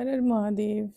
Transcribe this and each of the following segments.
हर हर महादेव।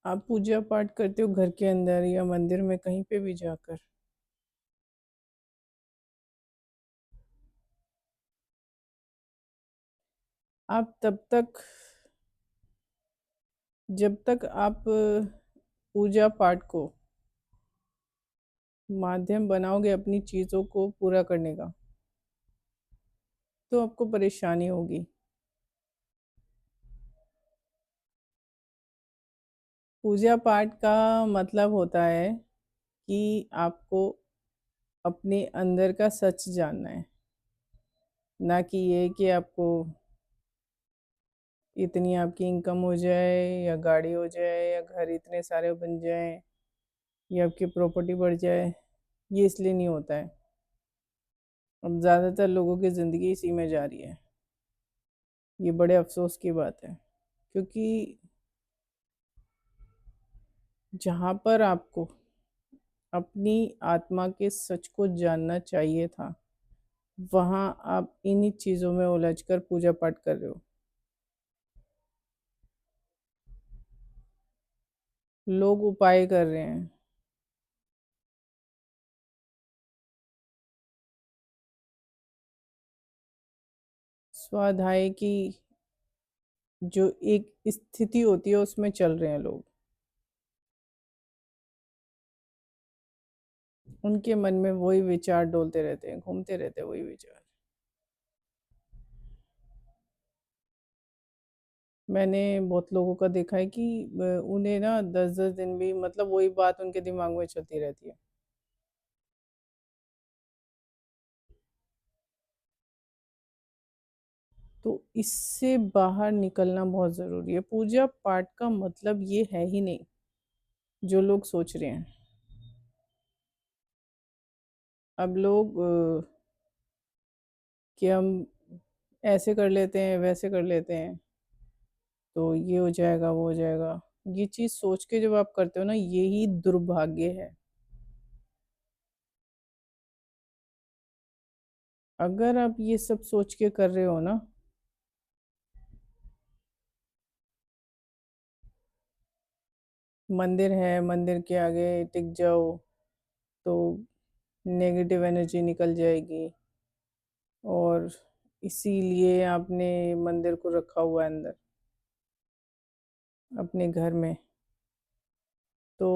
आप पूजा पाठ करते हो घर के अंदर या मंदिर में कहीं पे भी जाकर? आप तब तक जब तक आप पूजा पाठ को माध्यम बनाओगे अपनी चीज़ों को पूरा करने का, तो आपको परेशानी होगी। पूजा पाठ का मतलब होता है कि आपको अपने अंदर का सच जानना है, ना कि ये कि आपको इतनी आपकी इनकम हो जाए या गाड़ी हो जाए या घर इतने सारे बन जाए या आपकी प्रॉपर्टी बढ़ जाए। ये इसलिए नहीं होता है। अब ज़्यादातर लोगों की ज़िंदगी इसी में जा रही है। ये बड़े अफसोस की बात है, क्योंकि जहाँ पर आपको अपनी आत्मा के सच को जानना चाहिए था, वहाँ आप इन्हीं चीज़ों में उलझकर पूजा पाठ कर रहे हो। लोग उपाय कर रहे हैं। स्वाध्याय की जो एक स्थिति होती है उसमें चल रहे हैं लोग। उनके मन में वही विचार डोलते रहते हैं, घूमते रहते हैं वही विचार। मैंने बहुत लोगों का देखा है कि उन्हें ना 10-10 दिन भी मतलब वही बात उनके दिमाग में चलती रहती है। तो इससे बाहर निकलना बहुत ज़रूरी है। पूजा पाठ का मतलब ये है ही नहीं जो लोग सोच रहे हैं। अब लोग कि हम ऐसे कर लेते हैं, वैसे कर लेते हैं, तो ये हो जाएगा, वो हो जाएगा। ये चीज़ सोच के जब आप करते हो ना, यही दुर्भाग्य है। अगर आप ये सब सोच के कर रहे हो ना, मंदिर है, मंदिर के आगे टिक जाओ तो नेगेटिव एनर्जी निकल जाएगी, और इसीलिए आपने मंदिर को रखा हुआ है अंदर अपने घर में, तो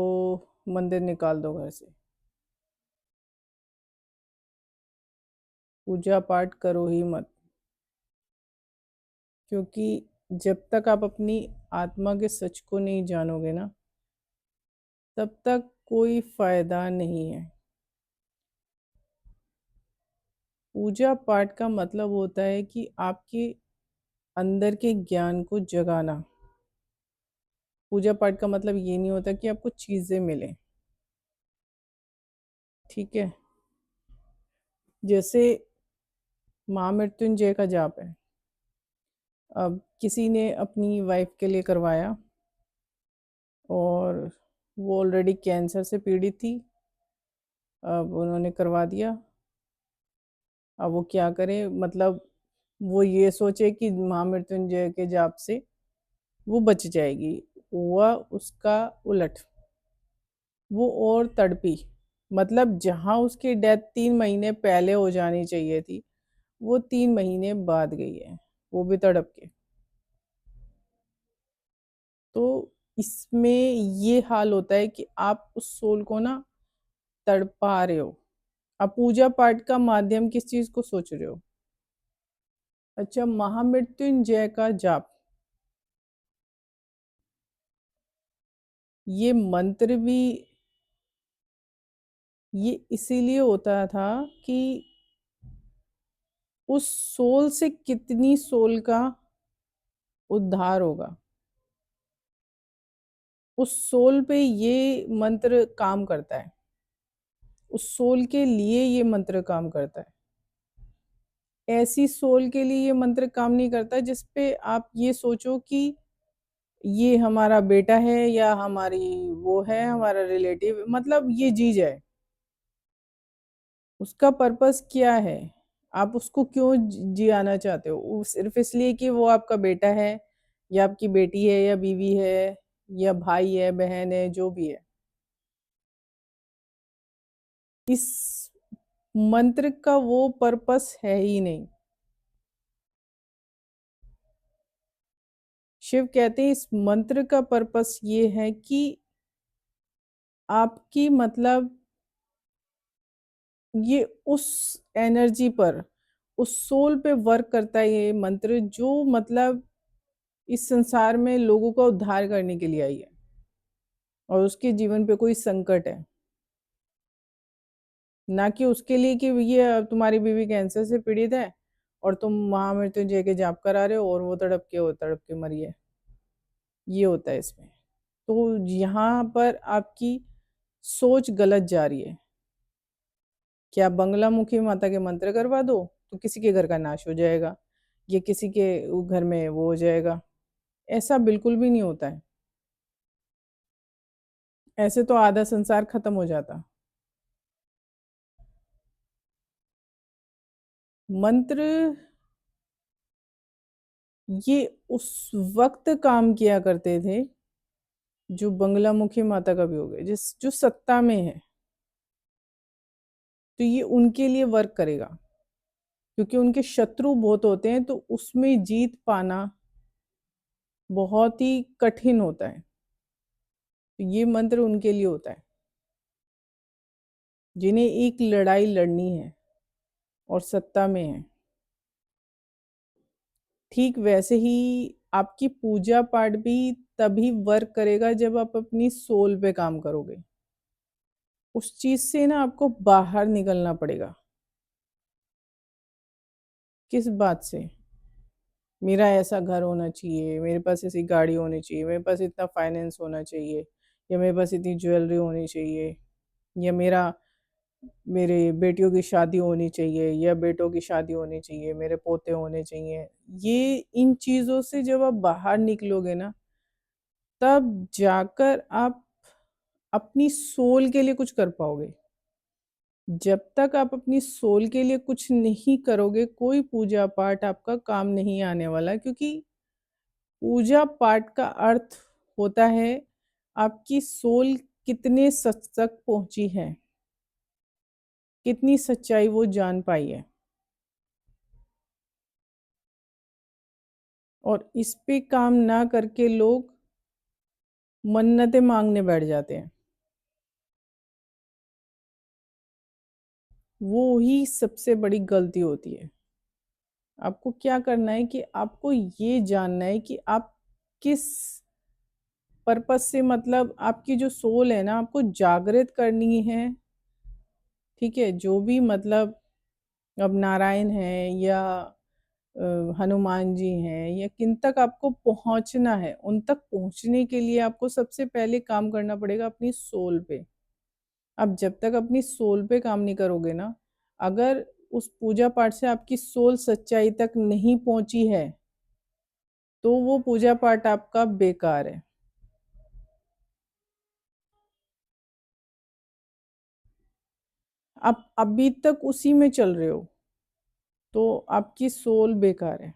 मंदिर निकाल दो घर से। पूजा पाठ करो ही मत। क्योंकि जब तक आप अपनी आत्मा के सच को नहीं जानोगे ना, तब तक कोई फ़ायदा नहीं है। पूजा पाठ का मतलब होता है कि आपके अंदर के ज्ञान को जगाना। पूजा पाठ का मतलब ये नहीं होता कि आपको चीज़ें मिलें, ठीक है? जैसे महामृत्युंजय का जाप है। अब किसी ने अपनी वाइफ़ के लिए करवाया और वो ऑलरेडी कैंसर से पीड़ित थी। अब उन्होंने करवा दिया। अब वो क्या करे, मतलब वो ये सोचे कि महामृत्युंजय के जाप से वो बच जाएगी। हुआ उसका उलट, वो और तड़पी। मतलब जहाँ उसकी डेथ 3 महीने पहले हो जानी चाहिए थी, वो 3 महीने बाद गई है, वो भी तड़प के। तो इसमें ये हाल होता है कि आप उस सोल को ना तड़पा रहे हो। आप पूजा पाठ का माध्यम किस चीज़ को सोच रहे हो? अच्छा, महामृत्युंजय का जाप, ये मंत्र भी ये इसीलिए होता था कि उस सोल से कितनी सोल का उद्धार होगा। उस सोल पे ये मंत्र काम करता है। उस सोल के लिए ये मंत्र काम करता है। ऐसी सोल के लिए ये मंत्र काम नहीं करता जिस पे आप ये सोचो कि ये हमारा बेटा है या हमारी वो है, हमारा रिलेटिव, मतलब ये जी जाए। उसका पर्पस क्या है? आप उसको क्यों जियाना चाहते हो? वो सिर्फ इसलिए कि वो आपका बेटा है या आपकी बेटी है या बीवी है या भाई है, बहन है, जो भी है। इस मंत्र का वो पर्पस है ही नहीं। शिव कहते हैं इस मंत्र का पर्पस ये है कि आपकी मतलब ये उस एनर्जी पर, उस सोल पे वर्क करता है ये मंत्र, जो मतलब इस संसार में लोगों का उद्धार करने के लिए आई है और उसके जीवन पे कोई संकट है। ना कि उसके लिए कि ये तुम्हारी बीवी कैंसर से पीड़ित है और तुम महामृत्युंजय के जाप करा रहे हो और वो तड़प के मरी है। ये होता है इसमें। तो यहाँ पर आपकी सोच गलत जा रही है कि आप बंगलामुखी माता के मंत्र करवा दो तो किसी के घर का नाश हो जाएगा या किसी के घर में वो हो जाएगा। ऐसा बिल्कुल भी नहीं होता है। ऐसे तो आधा संसार खत्म हो जाता। मंत्र ये उस वक्त काम किया करते थे जो बंगलामुखी माता का भी हो गया, जिस जो सत्ता में है, तो ये उनके लिए वर्क करेगा क्योंकि उनके शत्रु बहुत होते हैं, तो उसमें जीत पाना बहुत ही कठिन होता है। तो ये मंत्र उनके लिए होता है जिन्हें एक लड़ाई लड़नी है और सत्ता में है। ठीक वैसे ही आपकी पूजा पाठ भी तभी वर्क करेगा जब आप अपनी सोल पे काम करोगे। उस चीज से ना आपको बाहर निकलना पड़ेगा। किस बात से? मेरा ऐसा घर होना चाहिए, मेरे पास ऐसी गाड़ी होनी चाहिए, मेरे पास इतना फाइनेंस होना चाहिए, या मेरे पास इतनी ज्वेलरी होनी चाहिए, या मेरे बेटियों की शादी होनी चाहिए या बेटों की शादी होनी चाहिए, मेरे पोते होने चाहिए। ये इन चीज़ों से जब आप बाहर निकलोगे ना, तब जाकर आप अपनी सोल के लिए कुछ कर पाओगे। जब तक आप अपनी सोल के लिए कुछ नहीं करोगे, कोई पूजा पाठ आपका काम नहीं आने वाला, क्योंकि पूजा पाठ का अर्थ होता है आपकी सोल कितने सच तक पहुंची है, कितनी सच्चाई वो जान पाई है। और इस पे काम ना करके लोग मन्नतें मांगने बैठ जाते हैं। वो ही सबसे बड़ी गलती होती है। आपको क्या करना है कि आपको ये जानना है कि आप किस पर्पस से, मतलब आपकी जो सोल है ना, आपको जागृत करनी है। ठीक है, जो भी मतलब अब नारायण है या हनुमान जी हैं या किन तक आपको पहुंचना है, उन तक पहुंचने के लिए आपको सबसे पहले काम करना पड़ेगा अपनी सोल पे। अब जब तक अपनी सोल पे काम नहीं करोगे ना, अगर उस पूजा पाठ से आपकी सोल सच्चाई तक नहीं पहुंची है, तो वो पूजा पाठ आपका बेकार है। आप अभी तक उसी में चल रहे हो, तो आपकी सोल बेकार है।